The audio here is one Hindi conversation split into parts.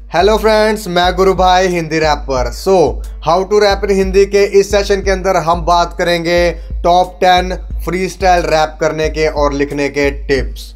हेलो फ्रेंड्स, मैं Guru Bhai Hindi rapper. How to rap in Hindi के इस सेशन के अंदर हम बात करेंगे टॉप 10 फ्री स्टाइल रैप करने के और लिखने के टिप्स।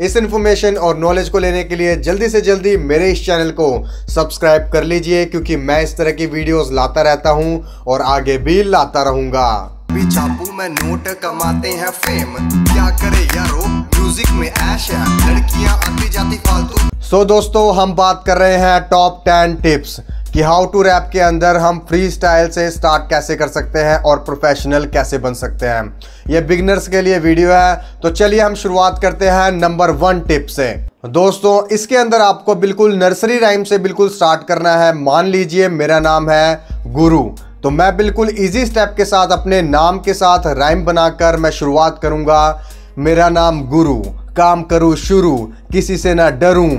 इस इन्फॉर्मेशन और नॉलेज को लेने के लिए जल्दी से जल्दी मेरे इस चैनल को सब्सक्राइब कर लीजिए, क्योंकि मैं इस तरह की वीडियोस लाता रहता हूं और आगे भी लाता रहूंगा। छापू में नोट कमाते हैं फेम, क्या करे यारो म्यूजिक में ऐश है, लड़कियां आती जाती फालतू। दोस्तों, हम बात कर रहे हैं टॉप 10 टिप्स कि हाउ टू रैप के अंदर हम फ्री स्टाइल से स्टार्ट कैसे कर सकते हैं और प्रोफेशनल कैसे बन सकते हैं। ये बिगिनर्स के लिए वीडियो है, तो चलिए हम शुरुआत करते हैं नंबर 1 टिप से। दोस्तों, इसके अंदर आपको बिल्कुल नर्सरी राइम से बिल्कुल स्टार्ट करना है। मान लीजिए मेरा नाम है गुरु, तो मैं बिल्कुल इजी स्टेप के साथ अपने नाम के साथ राइम बनाकर मैं शुरुआत करूंगा। मेरा नाम गुरु, काम करूँ शुरू, किसी से ना डरूं।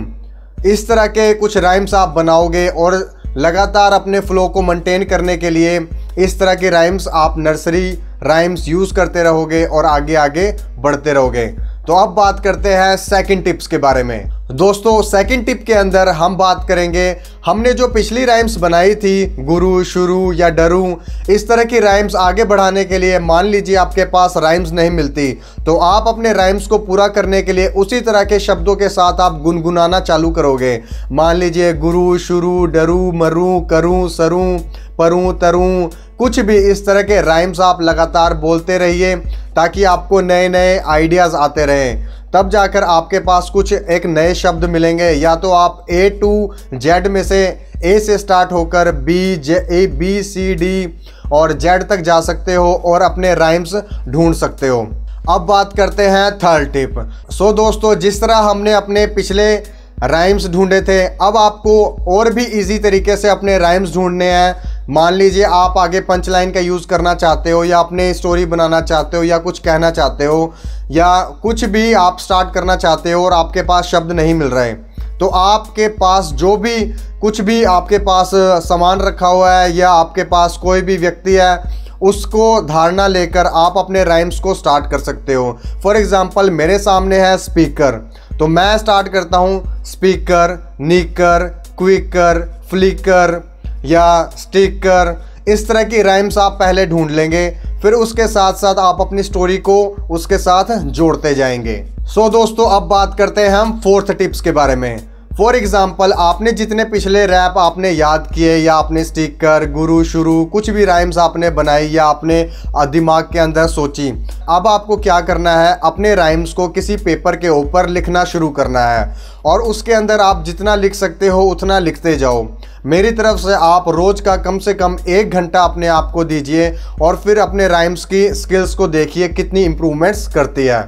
इस तरह के कुछ राइम्स आप बनाओगे और लगातार अपने फ्लो को मेंटेन करने के लिए इस तरह के राइम्स आप नर्सरी राइम्स यूज़ करते रहोगे और आगे आगे बढ़ते रहोगे। तो अब बात करते हैं सेकंड टिप्स के बारे में। दोस्तों, सेकंड टिप के अंदर हम बात करेंगे, हमने जो पिछली राइम्स बनाई थी गुरु, शुरू या डरूं, इस तरह की राइम्स आगे बढ़ाने के लिए मान लीजिए आपके पास राइम्स नहीं मिलती, तो आप अपने राइम्स को पूरा करने के लिए उसी तरह के शब्दों के साथ आप गुनगुनाना चालू करोगे। मान लीजिए गुरु, शुरू, डरूं, मरूं, करूं, सरूं, परूं, तरूं, कुछ भी इस तरह के राइम्स आप लगातार बोलते रहिए ताकि आपको नए नए आइडियाज़ आते रहें। तब जाकर आपके पास कुछ एक नए शब्द मिलेंगे। या तो आप A to Z में से A से स्टार्ट होकर B C D और Z तक जा सकते हो और अपने राइम्स ढूंढ सकते हो। अब बात करते हैं थर्ड टिप। दोस्तों, जिस तरह हमने अपने पिछले राइम्स ढूंढे थे, अब आपको और भी इजी तरीके से अपने राइम्स ढूंढने हैं। मान लीजिए आप आगे पंच लाइन का यूज़ करना चाहते हो, या अपने स्टोरी बनाना चाहते हो, या कुछ कहना चाहते हो, या कुछ भी आप स्टार्ट करना चाहते हो और आपके पास शब्द नहीं मिल रहे, तो आपके पास जो भी कुछ भी आपके पास सामान रखा हुआ है या आपके पास कोई भी व्यक्ति है, उसको धारणा लेकर आप अपने राइम्स को स्टार्ट कर सकते हो। फॉर एग्ज़ाम्पल, मेरे सामने है स्पीकर, तो मैं स्टार्ट करता हूँ स्पीकर, नीकर, क्विकर, फ्लिकर या स्टिकर। इस तरह की राइम्स आप पहले ढूंढ लेंगे, फिर उसके साथ साथ आप अपनी स्टोरी को उसके साथ जोड़ते जाएंगे। दोस्तों, अब बात करते हैं हम फोर्थ टिप्स के बारे में। फॉर एग्ज़ाम्पल, आपने जितने पिछले रैप आपने याद किए या आपने स्टिकर, गुरु, शुरू, कुछ भी राइम्स आपने बनाई या आपने दिमाग के अंदर सोची, अब आपको क्या करना है, अपने राइम्स को किसी पेपर के ऊपर लिखना शुरू करना है और उसके अंदर आप जितना लिख सकते हो उतना लिखते जाओ। मेरी तरफ से आप रोज़ का कम से कम 1 घंटा अपने आप को दीजिए और फिर अपने राइम्स की स्किल्स को देखिए कितनी इम्प्रूवमेंट्स करती है।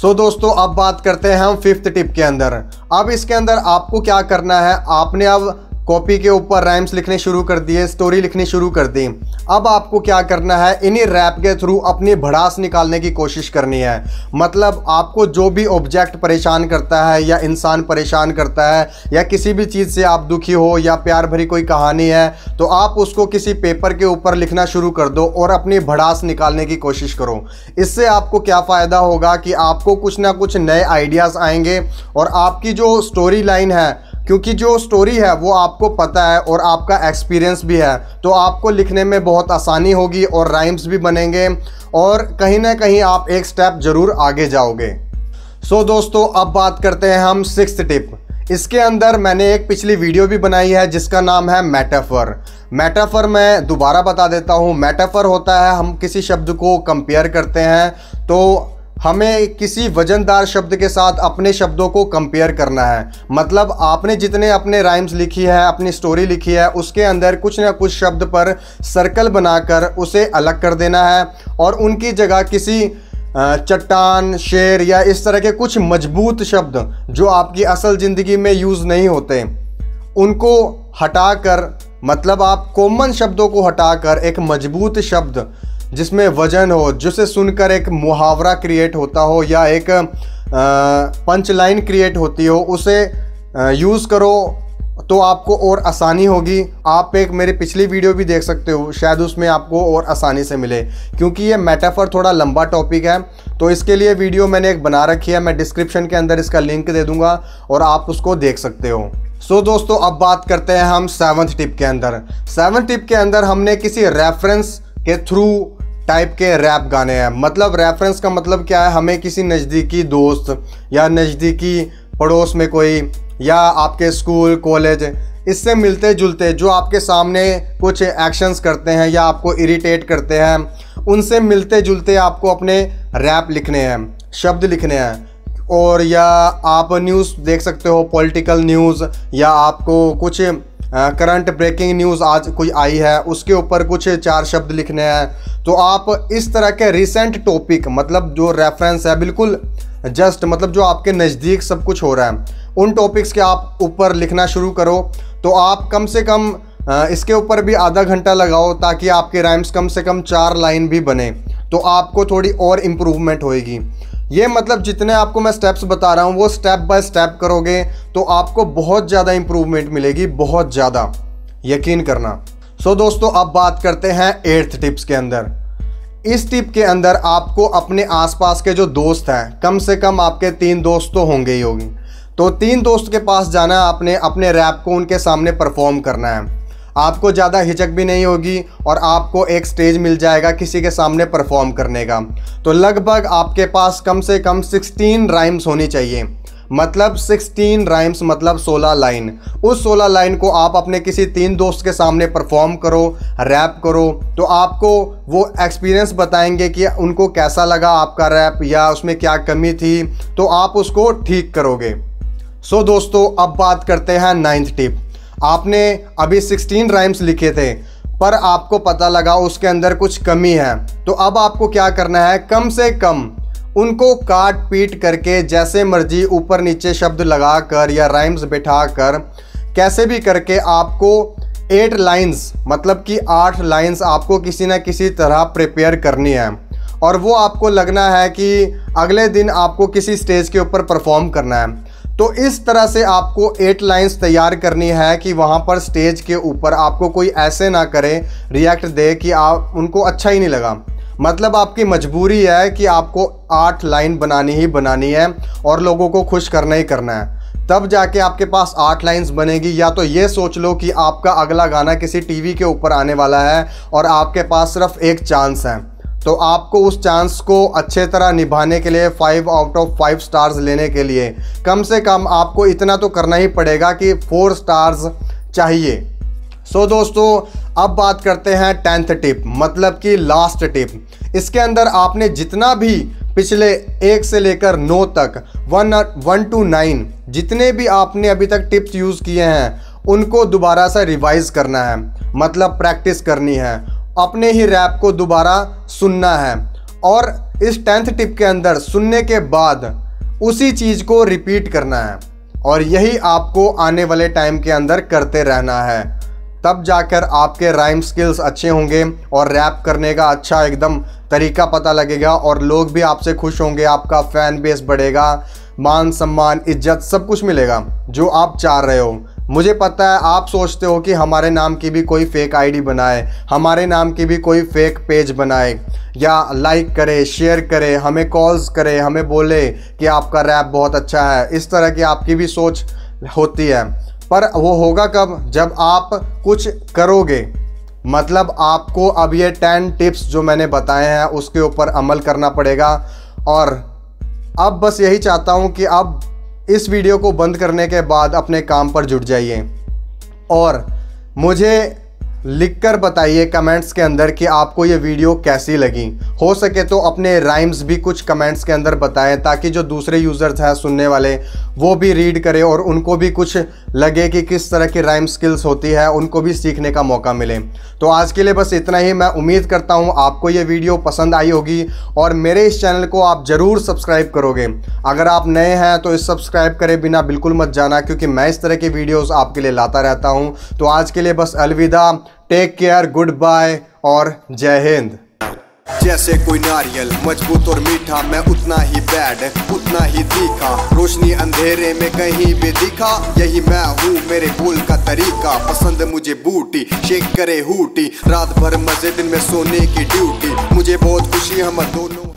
दोस्तों, अब बात करते हैं हम फिफ्थ टिप के अंदर। अब इसके अंदर आपको क्या करना है, आपने अब कॉपी के ऊपर राइम्स लिखने शुरू कर दिए, स्टोरी लिखनी शुरू कर दी। अब आपको क्या करना है, इन्हीं रैप के थ्रू अपनी भड़ास निकालने की कोशिश करनी है। मतलब आपको जो भी ऑब्जेक्ट परेशान करता है या इंसान परेशान करता है या किसी भी चीज़ से आप दुखी हो या प्यार भरी कोई कहानी है, तो आप उसको किसी पेपर के ऊपर लिखना शुरू कर दो और अपनी भड़ास निकालने की कोशिश करो। इससे आपको क्या फ़ायदा होगा कि आपको कुछ ना कुछ नए आइडियाज़ आएंगे और आपकी जो स्टोरी लाइन है, क्योंकि जो स्टोरी है वो आपको पता है और आपका एक्सपीरियंस भी है, तो आपको लिखने में बहुत आसानी होगी और राइम्स भी बनेंगे और कहीं ना कहीं आप एक स्टेप ज़रूर आगे जाओगे। दोस्तों, अब बात करते हैं हम सिक्स्थ टिप। इसके अंदर मैंने एक पिछली वीडियो भी बनाई है जिसका नाम है मेटाफर। मेटाफर मैं दोबारा बता देता हूँ। मेटाफर होता है, हम किसी शब्द को कंपेयर करते हैं, तो हमें किसी वजनदार शब्द के साथ अपने शब्दों को कंपेयर करना है। मतलब आपने जितने अपने राइम्स लिखी है, अपनी स्टोरी लिखी है, उसके अंदर कुछ ना कुछ शब्द पर सर्कल बनाकर उसे अलग कर देना है और उनकी जगह किसी चट्टान, शेर या इस तरह के कुछ मजबूत शब्द जो आपकी असल ज़िंदगी में यूज़ नहीं होते, उनको हटाकर, मतलब आप कॉमन शब्दों को हटाकर एक मजबूत शब्द जिसमें वजन हो, जिसे सुनकर एक मुहावरा क्रिएट होता हो या एक पंच लाइन क्रिएट होती हो, उसे यूज़ करो तो आपको और आसानी होगी। आप एक मेरी पिछली वीडियो भी देख सकते हो, शायद उसमें आपको और आसानी से मिले, क्योंकि ये मेटाफर थोड़ा लंबा टॉपिक है, तो इसके लिए वीडियो मैंने एक बना रखी है। मैं डिस्क्रिप्शन के अंदर इसका लिंक दे दूंगा और आप उसको देख सकते हो। सो दोस्तों अब बात करते हैं हम 7th टिप के अंदर। 7th टिप के अंदर हमने किसी रेफरेंस के थ्रू टाइप के रैप गाने हैं। मतलब रेफरेंस का मतलब क्या है, हमें किसी नज़दीकी दोस्त या नज़दीकी पड़ोस में कोई या आपके स्कूल कॉलेज इससे मिलते जुलते जो आपके सामने कुछ एक्शंस करते हैं या आपको इरिटेट करते हैं, उनसे मिलते जुलते आपको अपने रैप लिखने हैं, शब्द लिखने हैं। और या आप न्यूज़ देख सकते हो, पॉलिटिकल न्यूज़, या आपको कुछ करंट ब्रेकिंग न्यूज़ आज कोई आई है उसके ऊपर कुछ 4 शब्द लिखने हैं। तो आप इस तरह के रिसेंट टॉपिक, मतलब जो रेफरेंस है बिल्कुल जस्ट, मतलब जो आपके नज़दीक सब कुछ हो रहा है, उन टॉपिक्स के आप ऊपर लिखना शुरू करो। तो आप कम से कम इसके ऊपर भी आधा घंटा लगाओ ताकि आपके राइम्स कम से कम 4 लाइन भी बने, तो आपको थोड़ी और इम्प्रूवमेंट होएगी। ये मतलब जितने आपको मैं स्टेप्स बता रहा हूँ वो स्टेप बाय स्टेप करोगे तो आपको बहुत ज़्यादा इम्प्रूवमेंट मिलेगी, बहुत ज़्यादा, यकीन करना। सो दोस्तों अब बात करते हैं 8th टिप्स के अंदर। इस टिप के अंदर आपको अपने आसपास के जो दोस्त हैं, कम से कम आपके 3 दोस्त तो होंगे ही होंगे, तो 3 दोस्त के पास जाना है, आपने अपने रैप को उनके सामने परफॉर्म करना है। आपको ज़्यादा हिचक भी नहीं होगी और आपको एक स्टेज मिल जाएगा किसी के सामने परफॉर्म करने का। तो लगभग आपके पास कम से कम 16 राइम्स होनी चाहिए। मतलब 16 राइम्स मतलब 16 लाइन। उस 16 लाइन को आप अपने किसी 3 दोस्त के सामने परफॉर्म करो, रैप करो, तो आपको वो एक्सपीरियंस बताएंगे कि उनको कैसा लगा आपका रैप या उसमें क्या कमी थी, तो आप उसको ठीक करोगे। सो दोस्तों अब बात करते हैं 9th टिप। आपने अभी 16 राइम्स लिखे थे पर आपको पता लगा उसके अंदर कुछ कमी है, तो अब आपको क्या करना है, कम से कम उनको काट पीट करके जैसे मर्जी ऊपर नीचे शब्द लगा कर या राइम्स बिठा कर कैसे भी करके आपको 8 लाइन्स, मतलब कि 8 लाइन्स आपको किसी ना किसी तरह प्रिपेयर करनी है। और वो आपको लगना है कि अगले दिन आपको किसी स्टेज के ऊपर परफॉर्म करना है। तो इस तरह से आपको 8 लाइन्स तैयार करनी है कि वहाँ पर स्टेज के ऊपर आपको कोई ऐसे ना करे, रिएक्ट दे कि आप उनको अच्छा ही नहीं लगा। मतलब आपकी मजबूरी है कि आपको 8 लाइन बनानी ही बनानी है और लोगों को खुश करना ही करना है, तब जाके आपके पास 8 लाइन्स बनेगी। या तो ये सोच लो कि आपका अगला गाना किसी टीवी के ऊपर आने वाला है और आपके पास सिर्फ एक चांस है, तो आपको उस चांस को अच्छे तरह निभाने के लिए 5 आउट ऑफ 5 स्टार्स लेने के लिए कम से कम आपको इतना तो करना ही पड़ेगा कि 4 स्टार्स चाहिए। सो दोस्तों अब बात करते हैं 10th टिप, मतलब कि लास्ट टिप। इसके अंदर आपने जितना भी पिछले 1 से लेकर 9 तक 1 to 9 जितने भी आपने अभी तक टिप्स यूज़ किए हैं उनको दोबारा से रिवाइज करना है, मतलब प्रैक्टिस करनी है, अपने ही रैप को दोबारा सुनना है। और इस 10th टिप के अंदर सुनने के बाद उसी चीज़ को रिपीट करना है और यही आपको आने वाले टाइम के अंदर करते रहना है। तब जाकर आपके राइम स्किल्स अच्छे होंगे और रैप करने का अच्छा एकदम तरीका पता लगेगा और लोग भी आपसे खुश होंगे, आपका फ़ैन बेस बढ़ेगा, मान सम्मान इज्जत सब कुछ मिलेगा जो आप चाह रहे हो। मुझे पता है आप सोचते हो कि हमारे नाम की भी कोई फेक आईडी बनाए, हमारे नाम की भी कोई फेक पेज बनाए या लाइक करे, शेयर करे, हमें कॉल्स करे, हमें बोले कि आपका रैप बहुत अच्छा है। इस तरह की आपकी भी सोच होती है, पर वो होगा कब, जब आप कुछ करोगे। मतलब आपको अब ये 10 टिप्स जो मैंने बताए हैं उसके ऊपर अमल करना पड़ेगा। और अब बस यही चाहता हूँ कि अब इस वीडियो को बंद करने के बाद अपने काम पर जुट जाइए और मुझे लिखकर बताइए कमेंट्स के अंदर कि आपको ये वीडियो कैसी लगी। हो सके तो अपने राइम्स भी कुछ कमेंट्स के अंदर बताएं ताकि जो दूसरे यूज़र्स हैं सुनने वाले वो भी रीड करें और उनको भी कुछ लगे कि किस तरह की राइम स्किल्स होती है, उनको भी सीखने का मौका मिले। तो आज के लिए बस इतना ही। मैं उम्मीद करता हूँ आपको ये वीडियो पसंद आई होगी और मेरे इस चैनल को आप ज़रूर सब्सक्राइब करोगे। अगर आप नए हैं तो इस सब्सक्राइब करे बिना बिल्कुल मत जाना, क्योंकि मैं इस तरह की वीडियोज़ आपके लिए लाता रहता हूँ। तो आज के लिए बस अलविदा, टेक केयर, गुड बाय और जय हिंद। जैसे कोई नारियल मजबूत और मीठा, मैं उतना ही बैड उतना ही तीखा, रोशनी अंधेरे में कहीं भी दिखा, यही मैं हूँ मेरे बोल का तरीका। पसंद मुझे बूटी शेक करे हूटी, रात भर मजे दिन में सोने की ड्यूटी, मुझे बहुत खुशी हम दोनों